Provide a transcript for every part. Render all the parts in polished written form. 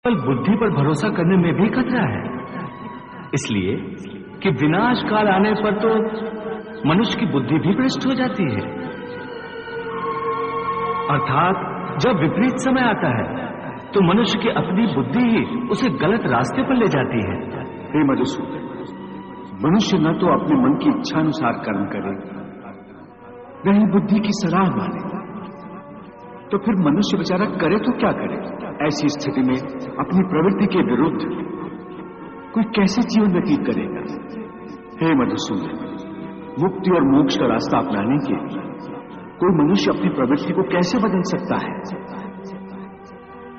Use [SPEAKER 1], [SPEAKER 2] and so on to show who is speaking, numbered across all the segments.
[SPEAKER 1] केवल बुद्धि पर भरोसा करने में भी खतरा है, इसलिए कि विनाश काल आने पर तो मनुष्य की बुद्धि भी भ्रष्ट हो जाती है। अर्थात जब विपरीत समय आता है तो मनुष्य की अपनी बुद्धि ही उसे गलत रास्ते पर ले जाती है।
[SPEAKER 2] हे मधुसूदन, मनुष्य न तो अपने मन की इच्छा अनुसार कर्म करे, न ही बुद्धि की सलाह माने, तो फिर मनुष्य बेचारा करे तो क्या करे? ऐसी स्थिति में अपनी प्रवृत्ति के विरुद्ध कोई कैसे जीवन व्यतीत करेगा? हे मधुसूदन, मुक्ति और मोक्ष का रास्ता अपनाने के लिए कोई मनुष्य अपनी प्रवृत्ति को कैसे बदल सकता है?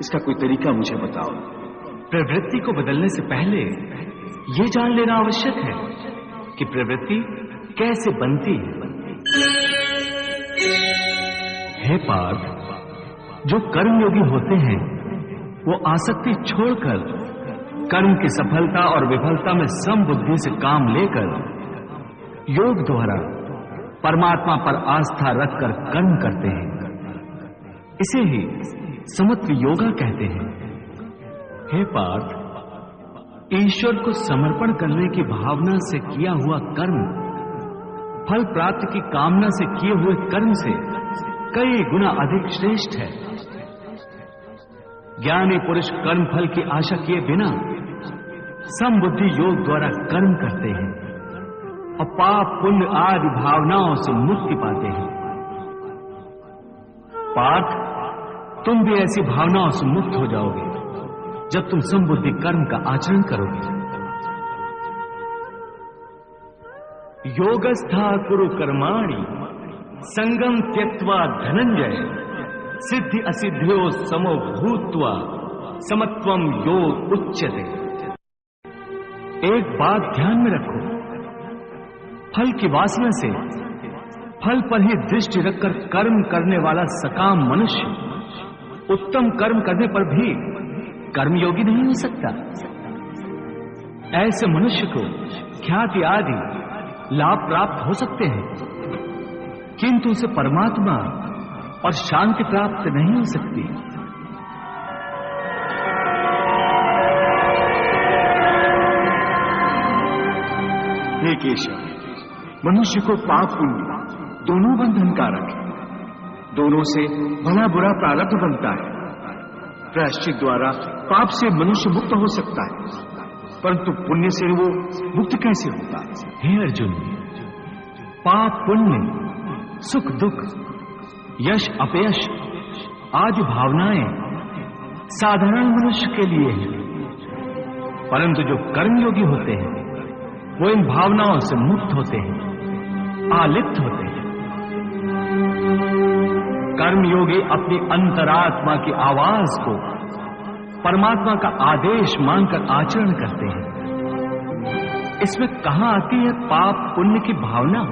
[SPEAKER 2] इसका कोई तरीका मुझे बताओ।
[SPEAKER 1] प्रवृत्ति को बदलने से पहले यह जान लेना आवश्यक है कि प्रवृत्ति कैसे बनती है। हे पार्थ, जो कर्मयोगी होते हैं वो आसक्ति छोड़कर कर्म की सफलता और विफलता में समबुद्धि से काम लेकर योग द्वारा परमात्मा पर आस्था रखकर कर्म करते हैं। इसे ही समत्व योगा कहते हैं। हे पार्थ, ईश्वर को समर्पण करने की भावना से किया हुआ कर्म फल प्राप्ति की कामना से किए हुए कर्म से कई गुना अधिक श्रेष्ठ है। ज्ञानी पुरुष कर्म फल की आशा किए बिना समबुद्धि योग द्वारा कर्म करते हैं और पाप पुण्य आदि भावनाओं से मुक्ति पाते हैं। पार्थ, तुम भी ऐसी भावनाओं से मुक्त हो जाओगे जब तुम समबुद्धि कर्म का आचरण करोगे। योगस्था कुरु कर्माणि संगम त्यक्त्वा धनंजय सिद्धि असिद्धियों समो भूत्वा समत्वम योग उच्यते। एक बात ध्यान में रखो, फल की वासना से फल पर ही दृष्टि रखकर कर्म करने वाला सकाम मनुष्य उत्तम कर्म करने पर भी कर्मयोगी नहीं हो सकता। ऐसे मनुष्य को ख्याति आदि लाभ प्राप्त हो सकते हैं, किंतु उसे परमात्मा और शांति प्राप्त नहीं हो सकती।
[SPEAKER 2] हे केशव, मनुष्य को पाप पुण्य दोनों बंधनकारक है। दोनों से भला बुरा प्रारब्ध बनता है। प्रायश्चित द्वारा पाप से मनुष्य मुक्त हो सकता है, परंतु पुण्य से वो मुक्त कैसे होगा?
[SPEAKER 1] हे अर्जुन, पाप पुण्य, सुख दुख, यश अपयश आदि भावनाएं साधारण मनुष्य के लिए हैं, परंतु जो कर्मयोगी होते हैं वो इन भावनाओं से मुक्त होते हैं, आलिप्त होते हैं। कर्मयोगी अपनी अंतरात्मा की आवाज को परमात्मा का आदेश मानकर आचरण करते हैं। इसमें कहां आती है पाप पुण्य की भावना?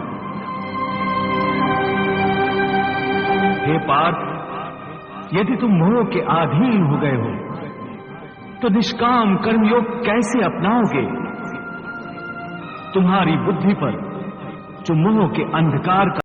[SPEAKER 1] हे पार्थ, यदि तुम मोह के अधीन हो गए हो तो निष्काम कर्मयोग कैसे अपनाओगे? तुम्हारी बुद्धि पर जो मोह के अंधकार का